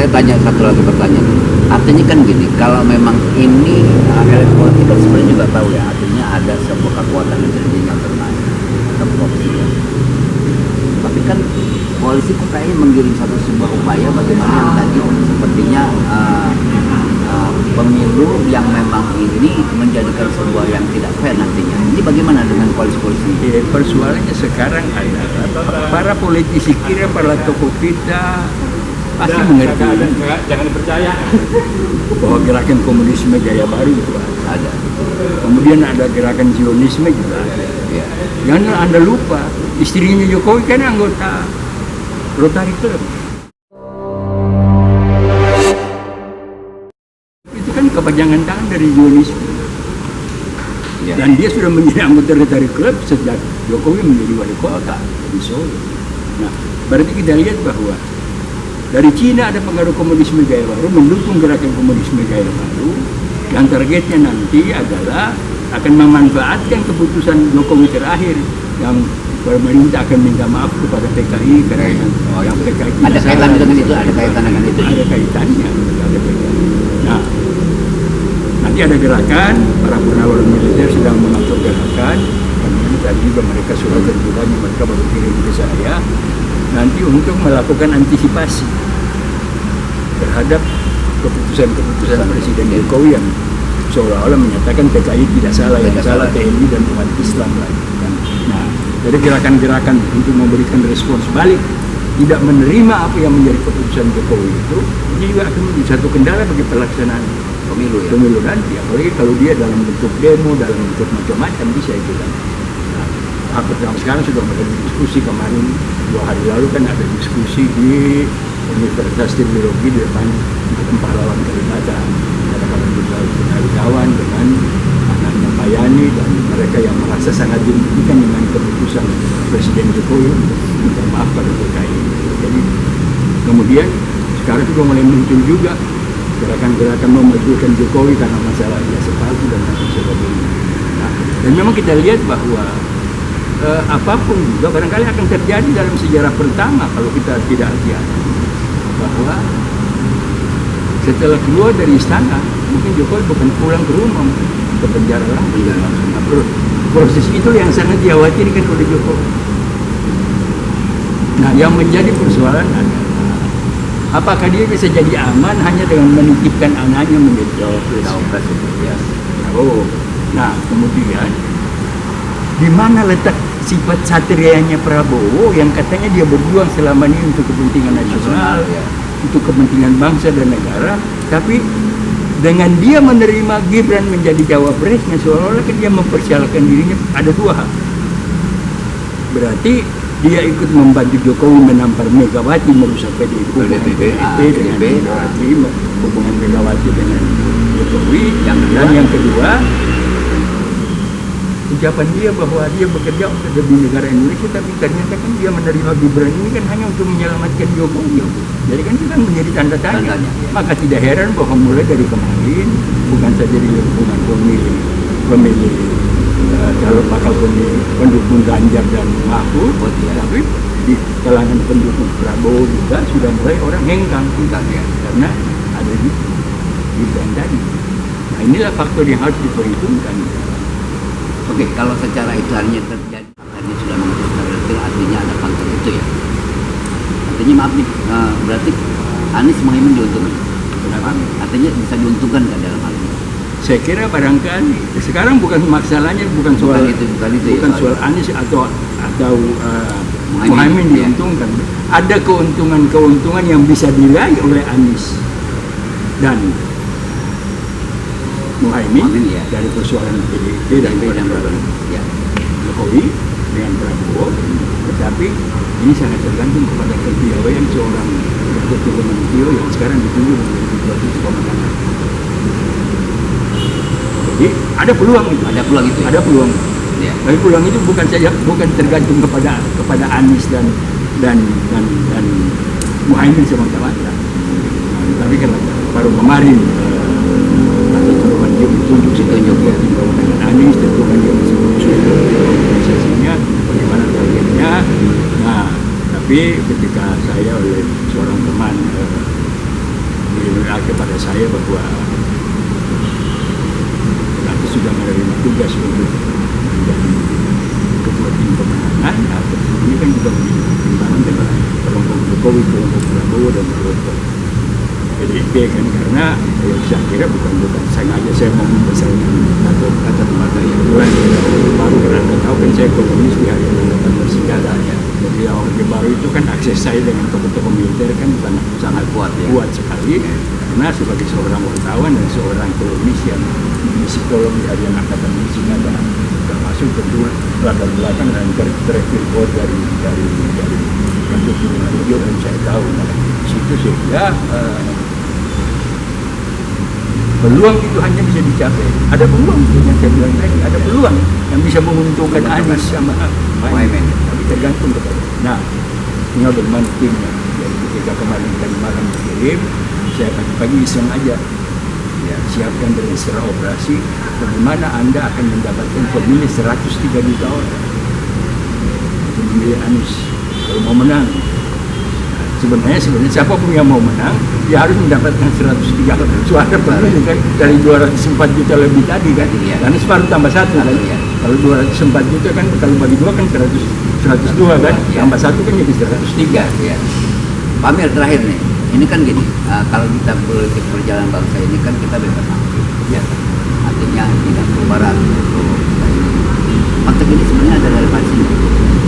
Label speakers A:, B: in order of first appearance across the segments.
A: Saya tanya satu lagi pertanyaan. Artinya kan gini, kalau memang ini elit politik kan sebenarnya juga tahu ya, artinya ada sebuah kekuatan intelijen yang bermain atau kepolisian. Tapi kan polisi kok kayaknya menggiring satu sebuah upaya bagaimana yang tadi sepertinya pemilu yang memang ini menjadikan sebuah yang tidak fair nantinya. Ini bagaimana dengan polisi-polisi?
B: Persoalannya sekarang adalah para politisi kira para tokoh kita pasti mengerti
C: jangan dipercaya
B: bahwa gerakan komunisme gaya baru itu ada. Kemudian ada gerakan Zionisme juga ada.
A: Ya.
B: Jangan Anda lupa, istrinya Jokowi kan anggota Rotary Club. Itu kan kepanjangan tangan dari Zionisme.
A: Ya.
B: Dan dia sudah menjadi anggota Rotary Club sejak Jokowi menjadi wali kota di Solo. Nah, berarti kita lihat bahwa dari Cina ada pengaruh komunisme gaya baru, mendukung gerakan komunisme gaya baru, yang targetnya nanti adalah akan memanfaatkan keputusan Jokowi terakhir yang pemerintah akan minta maaf kepada PKI karena yang PKI
A: Ada kaitan dengan itu, ada kaitan dengan itu.
B: ada kaitannya. Nah, nanti ada gerakan, para purnawirawan militer sedang mengatur gerakan, kemudian tadi juga mereka surat terbuka mereka baru kirim ke saya, nanti untuk melakukan antisipasi terhadap keputusan-keputusan Presiden Jokowi yang seolah-olah menyatakan PKI tidak salah, yang salah TNI dan umat Islam lagi. Nah, jadi gerakan-gerakan untuk memberikan respons balik, tidak menerima apa yang menjadi keputusan Jokowi itu juga akan menjadi satu kendala bagi pelaksanaan pemilu nanti, apalagi kalau dia dalam bentuk demo, dalam bentuk macam-macam bisa itu kan. Nah, pertama sekarang sudah ada diskusi kemarin 2 hari lalu kan ada diskusi di Universitas Teknologi di depan pahlawan Kalimantan, katakan kawan dengan anaknya Pak Yani dan mereka yang merasa sangat dirugikan dengan keputusan Presiden Jokowi untuk minta maaf pada PKI. Jadi kemudian sekarang juga mulai muncul juga gerakan-gerakan memajukan Jokowi karena masalah dia sepatu dan lain sebagainya. Nah, dan memang kita lihat bahwa apapun juga barangkali akan terjadi dalam sejarah pertama kalau kita tidak hati-hati, bahwa setelah keluar dari istana mungkin Jokowi bukan pulang ke rumah, ke penjara lagi. Nah, proses itu yang sangat dikhawatirkan oleh Jokowi. Nah, yang menjadi persoalan adalah apakah dia bisa jadi aman hanya dengan menitipkan anaknya menjadi cawapres? Ya. Oh, nah kemudian di mana letak sifat satrianya Prabowo yang katanya dia berjuang selama ini untuk kepentingan nasional, ya, untuk kepentingan bangsa dan negara, tapi dengan dia menerima Gibran menjadi cawapresnya seolah-olah dia mempersialkan dirinya ada 2 hal. Berarti dia ikut membantu Jokowi menampar Megawati merusak PDIP dengan berarti hubungan Megawati dengan Jokowi. Dan yang kedua, ucapan dia bahwa dia bekerja untuk demi negara Indonesia, tapi ternyata kan dia menerima Gibran ini kan hanya untuk menyelamatkan Jokowi. Jadi kan kita menjadi tanda tanya. Maka tidak heran bahwa mulai dari kemarin bukan saja di lingkungan pemilih calon bakal pendukung Ganjar dan Mahfud, tapi di kalangan pendukung Prabowo juga sudah mulai orang hengkang ya, karena ada di Gibran tadi. Nah, inilah faktor yang harus diperhitungkan.
A: Oke, kalau secara itu hanya terjadi, tadi sudah memutuskan berarti artinya ada faktor itu ya. Artinya maaf nih, berarti Anies Mohaimin diuntungkan. Kenapa? Artinya bisa diuntungkan nggak dalam hal ini?
B: Saya kira barangkali sekarang bukan masalahnya bukan soal soal Anies atau Mohaimin diuntungkan. Ada keuntungan yang bisa diraih oleh Anies dan Mohaimin ya, dari persoalan PDIP dan Jokowi dengan Prabowo, tetapi ini sangat tergantung kepada kepiawaian seorang Ketua Menteri yang sekarang ditunjuk menjadi Ketua Pemerintah. Jadi ada peluang itu. Ada peluang. Ya. Tapi peluang itu bukan tergantung kepada Anies dan Mohaimin semata-mata. Tapi karena baru kemarin ditunjuk dengan Anies, tentu kan dia masih organisasinya, bagaimana targetnya. Nah, tapi ketika saya oleh seorang teman kepada saya bahwa aku sudah menerima tugas untuk menjadi ketua tim pemenangan. Atau ini kan juga menjadi pertimbangan dengan kelompok Jokowi, kelompok Prabowo dan kelompok PDIP kan, karena saya kira bukan sengaja saya mau membesarkan atau kata mata yang lain baru, karena Anda tahu kan saya komunis di hari Angkatan Bersenjata ya. Jadi Orde Baru itu kan akses saya dengan tokoh-tokoh militer kan sangat kuat sekali, karena sebagai seorang wartawan dan seorang kolumnis yang mengisi kolom di Harian Angkatan Bersenjata, termasuk tentu latar belakang dan track record dari kasus Gunung Hijau, dan saya tahu situ sehingga peluang itu hanya bisa dicapai. Ada peluang yang saya bilang tadi, ada peluang yang bisa menguntungkan Anies sama Mohaimin, tapi tergantung kepada. Nah, tinggal bagaimana timnya. Jadi ketika kemarin tadi malam dikirim, saya pagi iseng aja ya, siapkan dari secara operasi bagaimana Anda akan mendapatkan pemilih 103 juta orang untuk memilih Anies kalau mau menang. Sebenarnya siapapun yang mau menang, dia harus mendapatkan 103 suara pemilih kan, dari 204 juta lebih tadi kan, karena separuh tambah 1 kan. Kalau 204 juta kan, kalau bagi 2 kan 102 kan, tambah 1 kan jadi 103 ya.
A: Pak Amir, terakhir nih, ini kan gini, kalau kita politik perjalanan bangsa ini kan kita bebas aktif ya, artinya tidak ke barat konteks ini sebenarnya ada relevansinya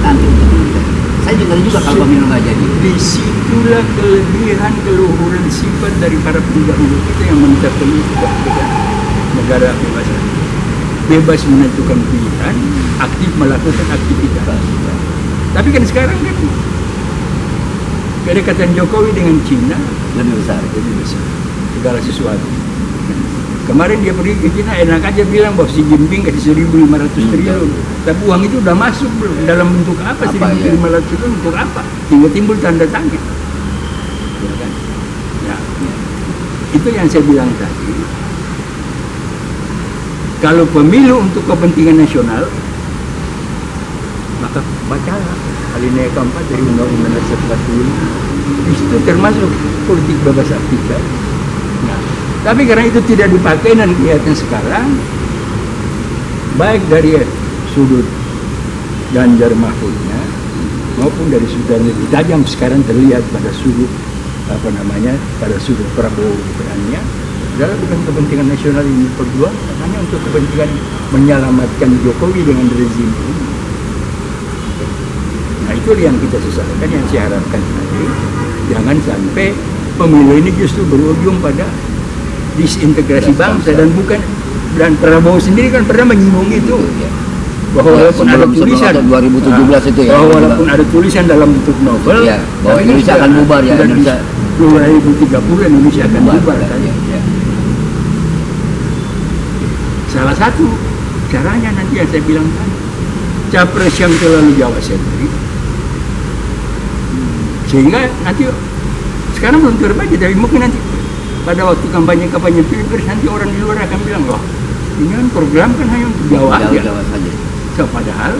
A: nanti untuk menentukan. Saya juga kalau pemilu nggak jadi.
B: Disitulah kelebihan keluhuran sifat dari para pendahulu kita yang menetapkan itu negara bebas menentukan pilihan, aktif melakukan aktivitas. Tapi kan sekarang kan kedekatan Jokowi dengan Cina
A: lebih besar
B: segala sesuatu. Kemarin dia pergi ke Cina, enak aja bilang bahwa Xi Jinping kasih 1.500 triliun. Tapi uang itu udah masuk belum? Dalam bentuk apa 1.500 triliun? Untuk apa? Tinggal timbul tanda tangan. Ya kan? Ya. Itu yang saya bilang tadi. Kalau pemilu untuk kepentingan nasional, maka bacalah alinea keempat dari Undang-Undang Dasar 45. Di situ termasuk politik bebas aktif. Nah, tapi karena itu tidak dipakai dan kelihatan sekarang, baik dari sudut Ganjar Mahfudnya maupun dari sudut lebih tajam sekarang terlihat pada sudut pada sudut Prabowo Gibrannya adalah bukan kepentingan nasional ini perjuangan, hanya untuk kepentingan menyelamatkan Jokowi dengan rezim ini. Nah, itu yang kita sesalkan, yang saya harapkan tadi, jangan sampai pemilu ini justru berujung pada disintegrasi bangsa, dan Prabowo sendiri kan pernah menyinggung itu bahwa walaupun ada tulisan
A: 2017 itu ya,
B: bahwa walaupun ada tulisan dalam bentuk novel
A: ya, bahwa Indonesia akan bubar ya, Indonesia
B: 2030 Indonesia akan bubar kan. Salah satu caranya nanti yang saya bilang kan, capres yang terlalu Jawa sentris, sehingga nanti sekarang belum terbaca, tapi mungkin nanti pada waktu kampanye pilpres nanti orang di luar akan bilang, wah ini kan program kan hanya untuk Jawa aja. So, padahal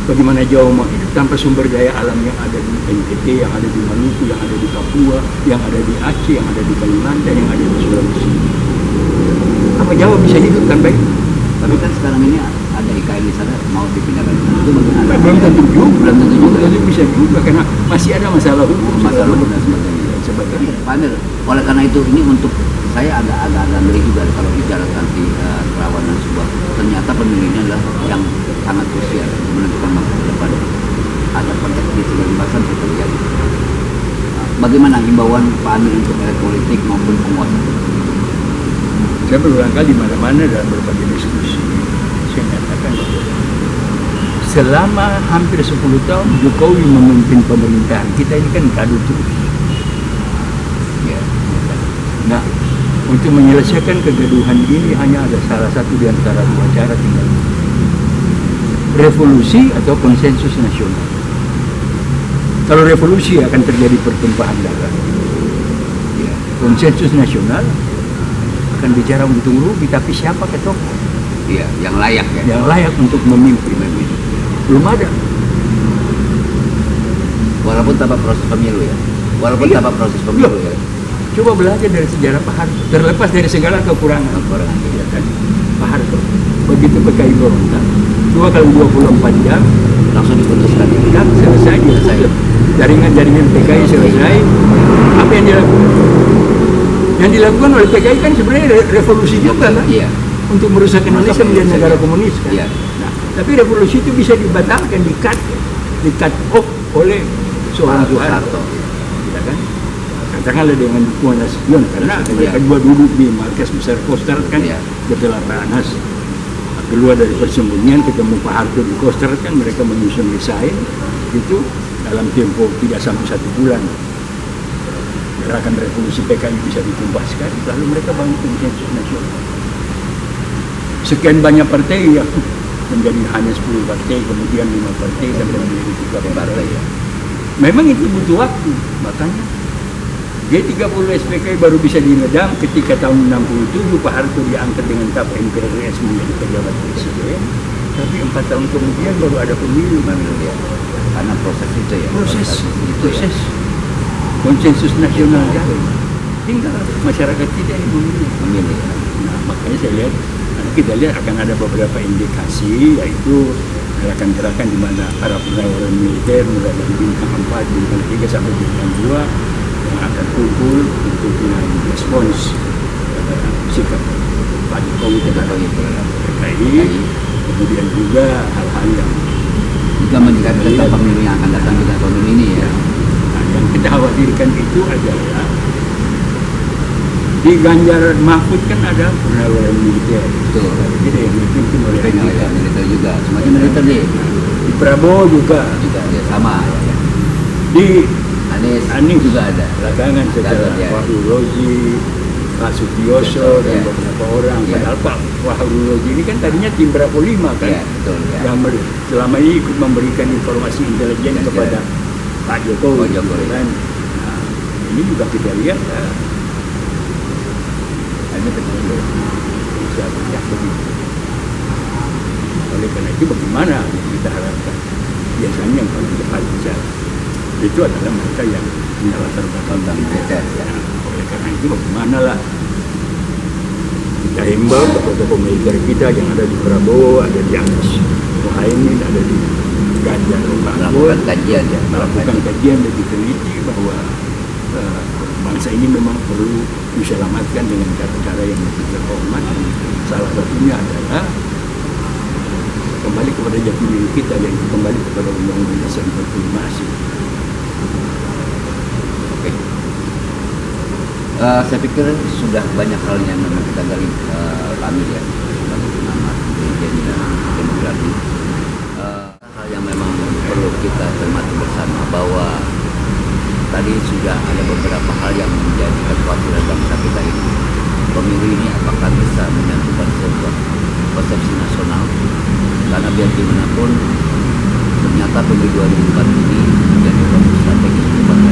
B: bagaimana Jawa mau hidup tanpa sumber daya alam yang ada di NTT, yang ada di Maluku, yang ada di Papua, yang ada di Aceh, yang ada di Kalimantan, yang ada di Sulawesi. Apa Jawa bisa hidup tanpa itu?
A: Tapi kan sekarang ini ada IKN di sana mau dipindahkan ke sana, itu bagaimana?
B: Belum tentu juga, jadi bisa juga karena masih ada masalah hukum,
A: dan sebagainya. Pak Amir, oleh karena itu ini untuk saya agak ngeri juga kalau bicara nanti kerawanan sebuah, ternyata pemilu ini adalah yang sangat krusial untuk menentukan masa depan. Ada konteks kebebasan terjadi. Bagaimana himbauan Pak Amir untuk elit politik maupun penguasa?
B: Saya berulang kali di mana-mana dalam berbagai diskusi saya nyatakan bahwa selama hampir 10 tahun Jokowi memimpin pemerintahan kita ini kan gaduh terus. Ya. Nah, untuk menyelesaikan kegaduhan ini hanya ada salah satu di antara dua cara, tinggal revolusi atau konsensus nasional. Kalau revolusi akan terjadi pertumpahan darah. Ya. Konsensus nasional akan bicara untung rugi, tapi siapa ketua?
A: Iya, yang layak ya.
B: Yang layak untuk memimpin. Belum ada.
A: Walaupun tanpa proses pemilu ya. Walaupun tanpa proses pemilu ya.
B: Coba belajar dari sejarah Pak Harto, terlepas dari segala kekurangan. Ya kan? Pak Harto, begitu PKI berontak, 2 kali 24 jam,
A: Langsung diputuskan.
B: dan selesai. Jaringan PKI selesai. Apa yang dilakukan? Yang dilakukan oleh PKI kan sebenarnya revolusi juga kan?
A: Iya.
B: Untuk merusak Indonesia menjadi negara komunis kan?
A: Iya.
B: Nah, tapi revolusi itu bisa dibatalkan, di-cut off oleh seorang Soeharto. Ya kan? Katakanlah dengan dukungan Nasution, karena mereka dua duduk di markas besar Koster kan,
A: Iya.
B: betul Anas. Keluar dari persembunyian ketemu Pak Harto di Koster kan, mereka menyusun desain itu dalam tempo tidak sampai 1 bulan. Gerakan revolusi PKI bisa ditumbaskan, lalu mereka bangun konsensus nasional. Sekian banyak partai yang menjadi hanya 10 partai, kemudian 5 partai, sampai menjadi 3 partai. Memang itu butuh waktu, makanya G30 SPKI baru bisa dinedam ketika tahun 67 Pak Harto diangkat dengan tahap MPRS menjadi pejabat presiden. Tapi 4 tahun kemudian baru ada pemilu.
A: Ya. Karena proses itu ya.
B: Proses
A: ya.
B: konsensus nasional jalan. Tinggal masyarakat kita yang memilih.
A: Ya.
B: Nah, makanya saya lihat, nanti kita lihat akan ada beberapa indikasi, yaitu gerakan-gerakan di mana para purnawirawan militer mulai dari bintang 4, bintang 3 sampai bintang 2 yang akan kumpul untuk respons sikap Pak Jokowi terhadap PKI, kemudian juga hal-hal yang
A: Juga mendekati tentang pemilu yang akan datang kita pemilu ini ya.
B: Nah, yang kita khawatirkan itu adalah di Ganjar Mahfud kan ada purnawirawan militer.
A: Betul.
B: Jadi yang dipimpin oleh
A: Ya, militer juga. Semuanya militer nih.
B: Di Prabowo juga,
A: Ya sama. Ya.
B: di
A: Anies juga ada.
B: belakangan setelah
A: Ya.
B: Wahyu Rozi, Pak Sutioso dan
A: Ya.
B: beberapa orang.
A: Ya.
B: Padahal Pak Wahyu Rozi ini kan tadinya tim Bravo 5 kan,
A: Ya, betul ya.
B: yang selama ini ikut memberikan informasi intelijen kepada Pak Jokowi.
A: Pak Jokowi.
B: Kan? Nah, ini juga kita lihat
A: Ini betul.
B: bisa berpihak begitu. Oleh karena itu bagaimana yang kita harapkan? Biasanya yang paling cepat bisa itu adalah mereka yang punya latar belakang militer. Ya. Oleh karena itu bagaimana lah kita himbau kepada militer kita yang ada di Prabowo, ada di Anies Mohaimin, ada di Ganjar Mahfud,
A: Melakukan kajian ya.
B: melakukan kajian lebih teliti bahwa bangsa ini memang perlu diselamatkan dengan cara-cara yang lebih terhormat. Salah satunya adalah kembali kepada jati diri kita, yaitu kembali kepada Undang-Undang Dasar 45.
A: Oke. Saya pikir sudah banyak hal yang memang kita gali kami ya sebagai pengamat intelijen dan demografi. Hal yang memang perlu kita cermati bersama bahwa tadi sudah ada beberapa hal yang menjadi kekhawatiran bangsa kita ini. Pemilu ini apakah bisa menyatukan sebuah persepsi nasional? Karena biar gimana pun ternyata pemilu 2004 ini menjadi waktu strategis untuk bangsa